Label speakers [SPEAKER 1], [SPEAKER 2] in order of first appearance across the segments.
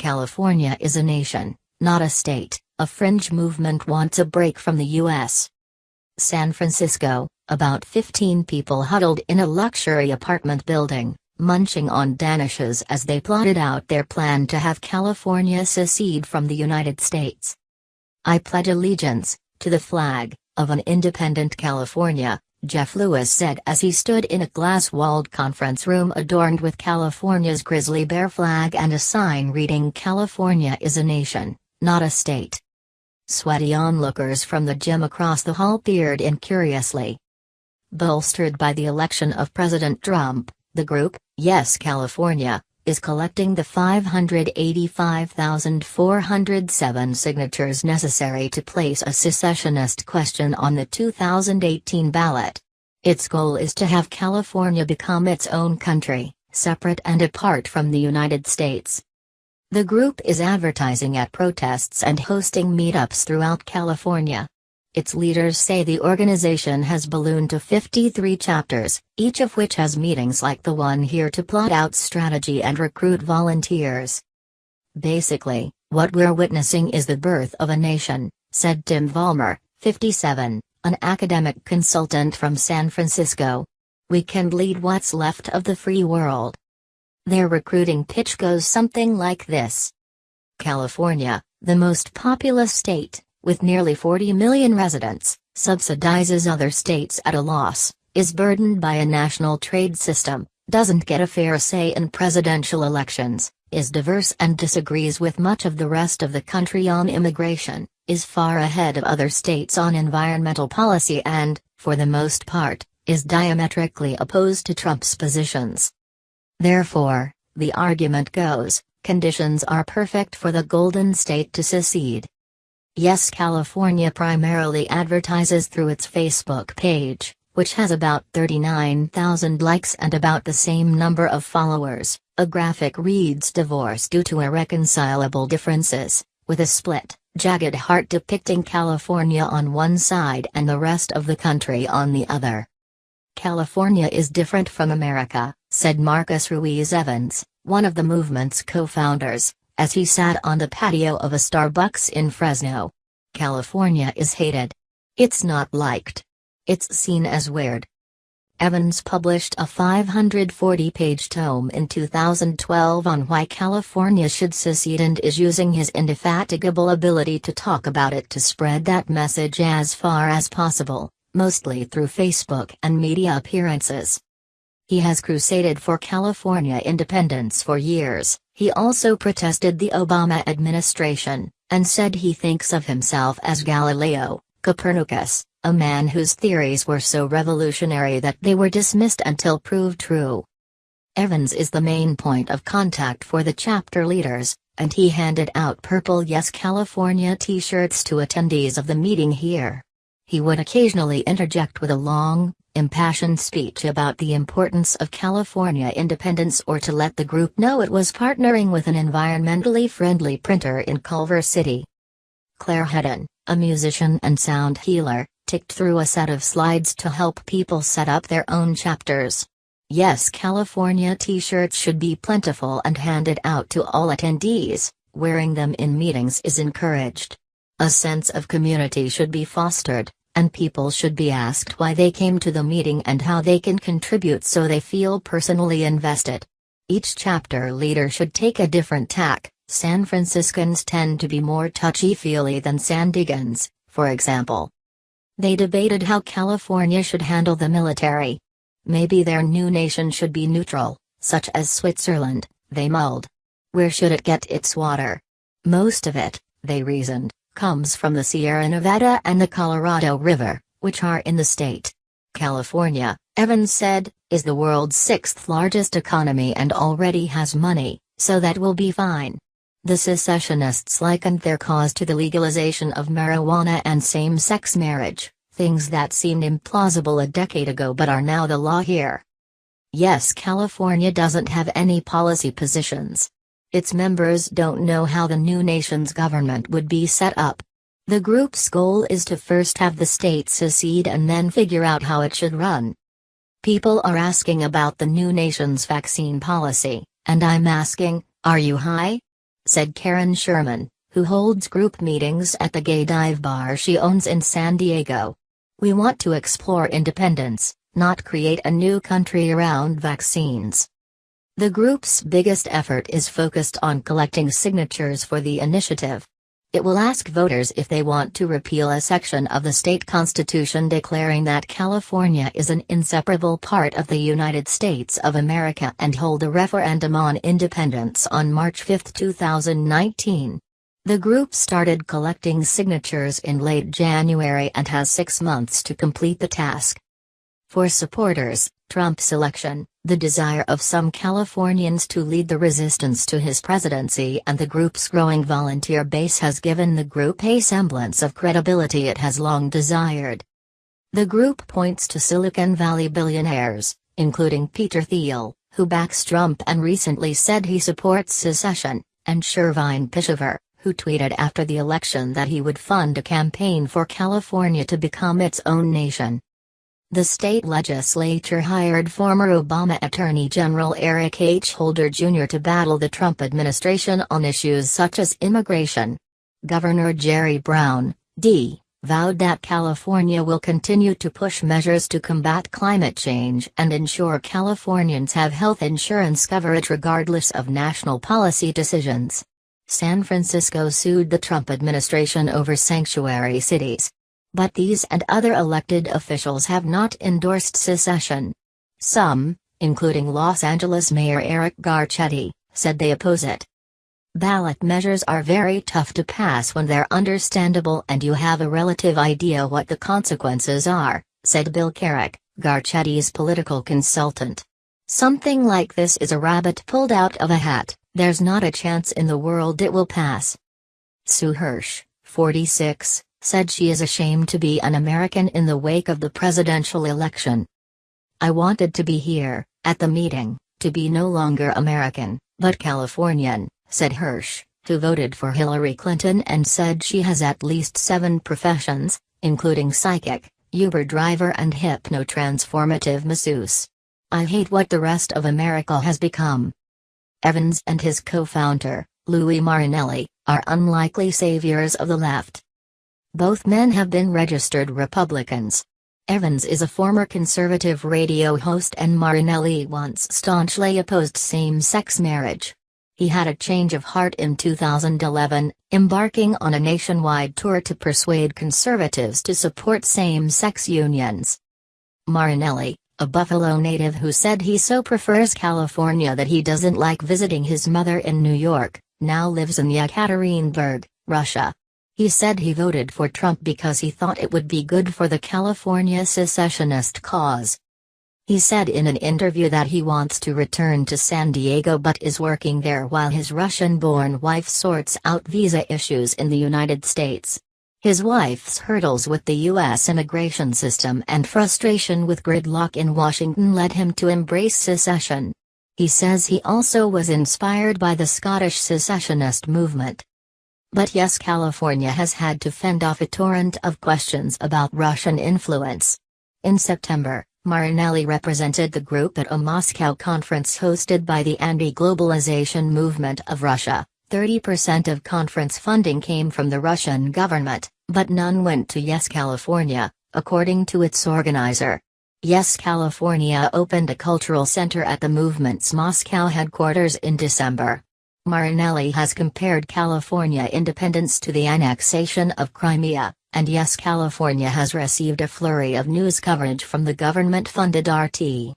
[SPEAKER 1] California is a nation, not a state. A fringe movement wants a break from the U.S. San Francisco, about 15 people huddled in a luxury apartment building, munching on danishes as they plotted out their plan to have California secede from the United States. "I pledge allegiance to the flag of an independent California," Jeff Lewis said as he stood in a glass-walled conference room adorned with California's grizzly bear flag and a sign reading "California is a nation, not a state." Sweaty onlookers from the gym across the hall peered in curiously. Bolstered by the election of President Trump, the group, Yes California, is collecting the 585,407 signatures necessary to place a secessionist question on the 2018 ballot. Its goal is to have California become its own country, separate and apart from the United States. The group is advertising at protests and hosting meetups throughout California. Its leaders say the organization has ballooned to 53 chapters, each of which has meetings like the one here to plot out strategy and recruit volunteers. "Basically, what we're witnessing is the birth of a nation," said Tim Vollmer, 57, an academic consultant from San Francisco. "We can lead what's left of the free world." Their recruiting pitch goes something like this. California, the most populous state, with nearly 40 million residents, subsidizes other states at a loss, is burdened by a national trade system, doesn't get a fair say in presidential elections, is diverse and disagrees with much of the rest of the country on immigration, is far ahead of other states on environmental policy and, for the most part, is diametrically opposed to Trump's positions. Therefore, the argument goes, conditions are perfect for the Golden State to secede. Yes California primarily advertises through its Facebook page, which has about 39,000 likes and about the same number of followers. A graphic reads "Divorce due to irreconcilable differences," with a split, jagged heart depicting California on one side and the rest of the country on the other. "California is different from America," said Marcus Ruiz Evans, one of the movement's co-founders, as he sat on the patio of a Starbucks in Fresno. "California is hated. It's not liked. It's seen as weird." Evans published a 540-page tome in 2012 on why California should secede and is using his indefatigable ability to talk about it to spread that message as far as possible, mostly through Facebook and media appearances. He has crusaded for California independence for years. He also protested the Obama administration, and said he thinks of himself as Galileo, Copernicus, a man whose theories were so revolutionary that they were dismissed until proved true. Evans is the main point of contact for the chapter leaders, and he handed out purple Yes California t-shirts to attendees of the meeting here. He would occasionally interject with a long, impassioned speech about the importance of California independence or to let the group know it was partnering with an environmentally friendly printer in Culver City. Claire Hedden, a musician and sound healer, ticked through a set of slides to help people set up their own chapters. Yes California t-shirts should be plentiful and handed out to all attendees. Wearing them in meetings is encouraged. A sense of community should be fostered, and people should be asked why they came to the meeting and how they can contribute so they feel personally invested. Each chapter leader should take a different tack. San Franciscans tend to be more touchy-feely than San Diegans, for example. They debated how California should handle the military. Maybe their new nation should be neutral, such as Switzerland, they mulled. Where should it get its water? Most of it, they reasoned, comes from the Sierra Nevada and the Colorado River, which are in the state. California, Evans said, is the world's sixth largest economy and already has money, so that will be fine. The secessionists likened their cause to the legalization of marijuana and same-sex marriage, things that seemed implausible a decade ago but are now the law here. Yes, California doesn't have any policy positions. Its members don't know how the new nation's government would be set up. The group's goal is to first have the state secede and then figure out how it should run. People are asking about the new nation's vaccine policy, and I'm asking, are you high? said Karen Sherman, who holds group meetings at the gay dive bar she owns in San Diego. "We want to explore independence, not create a new country around vaccines." The group's biggest effort is focused on collecting signatures for the initiative. It will ask voters if they want to repeal a section of the state constitution declaring that California is an inseparable part of the United States of America and hold a referendum on independence on March 5, 2019. The group started collecting signatures in late January and has 6 months to complete the task. For supporters, Trump's election, the desire of some Californians to lead the resistance to his presidency and the group's growing volunteer base has given the group a semblance of credibility it has long desired. The group points to Silicon Valley billionaires, including Peter Thiel, who backs Trump and recently said he supports secession, and Shervin Pishover, who tweeted after the election that he would fund a campaign for California to become its own nation. The state legislature hired former Obama Attorney General Eric H. Holder Jr. to battle the Trump administration on issues such as immigration. Governor Jerry Brown, D., vowed that California will continue to push measures to combat climate change and ensure Californians have health insurance coverage regardless of national policy decisions. San Francisco sued the Trump administration over sanctuary cities. But these and other elected officials have not endorsed secession. Some, including Los Angeles Mayor Eric Garcetti, said they oppose it. "Ballot measures are very tough to pass when they're understandable and you have a relative idea what the consequences are," said Bill Carrick, Garcetti's political consultant. "Something like this is a rabbit pulled out of a hat, there's not a chance in the world it will pass." Sue Hirsch, 46, said she is ashamed to be an American in the wake of the presidential election. "I wanted to be here, at the meeting, to be no longer American, but Californian," said Hirsch, who voted for Hillary Clinton and said she has at least 7 professions, including psychic, Uber driver and hypno-transformative masseuse. "I hate what the rest of America has become." Evans and his co-founder, Louis Marinelli, are unlikely saviors of the left. Both men have been registered Republicans. Evans is a former conservative radio host and Marinelli once staunchly opposed same-sex marriage. He had a change of heart in 2011, embarking on a nationwide tour to persuade conservatives to support same-sex unions. Marinelli, a Buffalo native who said he so prefers California that he doesn't like visiting his mother in New York, now lives in Yekaterinburg, Russia. He said he voted for Trump because he thought it would be good for the California secessionist cause. He said in an interview that he wants to return to San Diego but is working there while his Russian-born wife sorts out visa issues in the United States. His wife's hurdles with the U.S. immigration system and frustration with gridlock in Washington led him to embrace secession. He says he also was inspired by the Scottish secessionist movement. But yes, California has had to fend off a torrent of questions about Russian influence. In September, Marinelli represented the group at a Moscow conference hosted by the anti-globalization movement of Russia. 30% of conference funding came from the Russian government, but none went to Yes California, according to its organizer. Yes California opened a cultural center at the movement's Moscow headquarters in December. Marinelli has compared California independence to the annexation of Crimea, and Yes California has received a flurry of news coverage from the government-funded RT.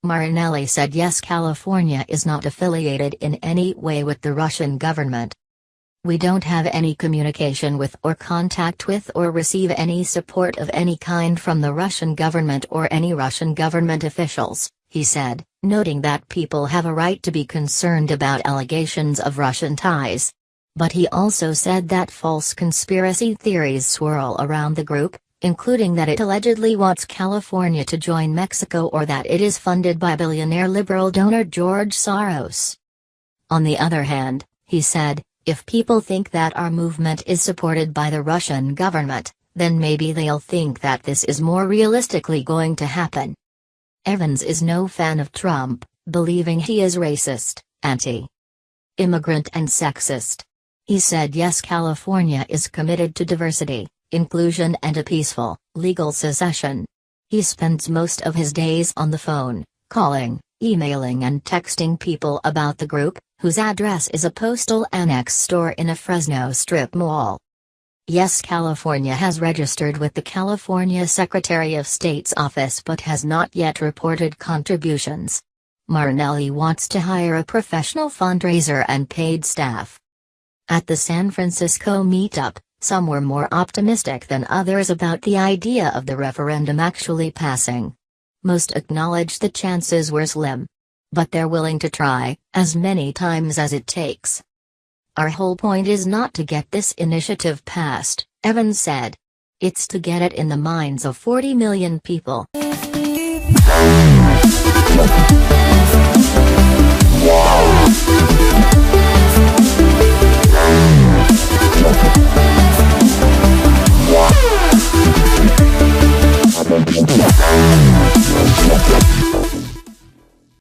[SPEAKER 1] Marinelli said Yes California is not affiliated in any way with the Russian government. "We don't have any communication with or contact with or receive any support of any kind from the Russian government or any Russian government officials," he said, noting that people have a right to be concerned about allegations of Russian ties. But he also said that false conspiracy theories swirl around the group, including that it allegedly wants California to join Mexico or that it is funded by billionaire liberal donor George Soros. On the other hand, he said, if people think that our movement is supported by the Russian government, then maybe they'll think that this is more realistically going to happen. Evans is no fan of Trump, believing he is racist, anti immigrant and sexist. He said yes, California is committed to diversity, inclusion and a peaceful, legal secession. He spends most of his days on the phone, calling, emailing and texting people about the group, whose address is a postal annex store in a Fresno strip mall. Yes, California has registered with the California Secretary of State's office but has not yet reported contributions. Marinelli wants to hire a professional fundraiser and paid staff. At the San Francisco meetup, some were more optimistic than others about the idea of the referendum actually passing. Most acknowledged the chances were slim. But they're willing to try, as many times as it takes. Our whole point is not to get this initiative passed, Evans said. It's to get it in the minds of 40 million people.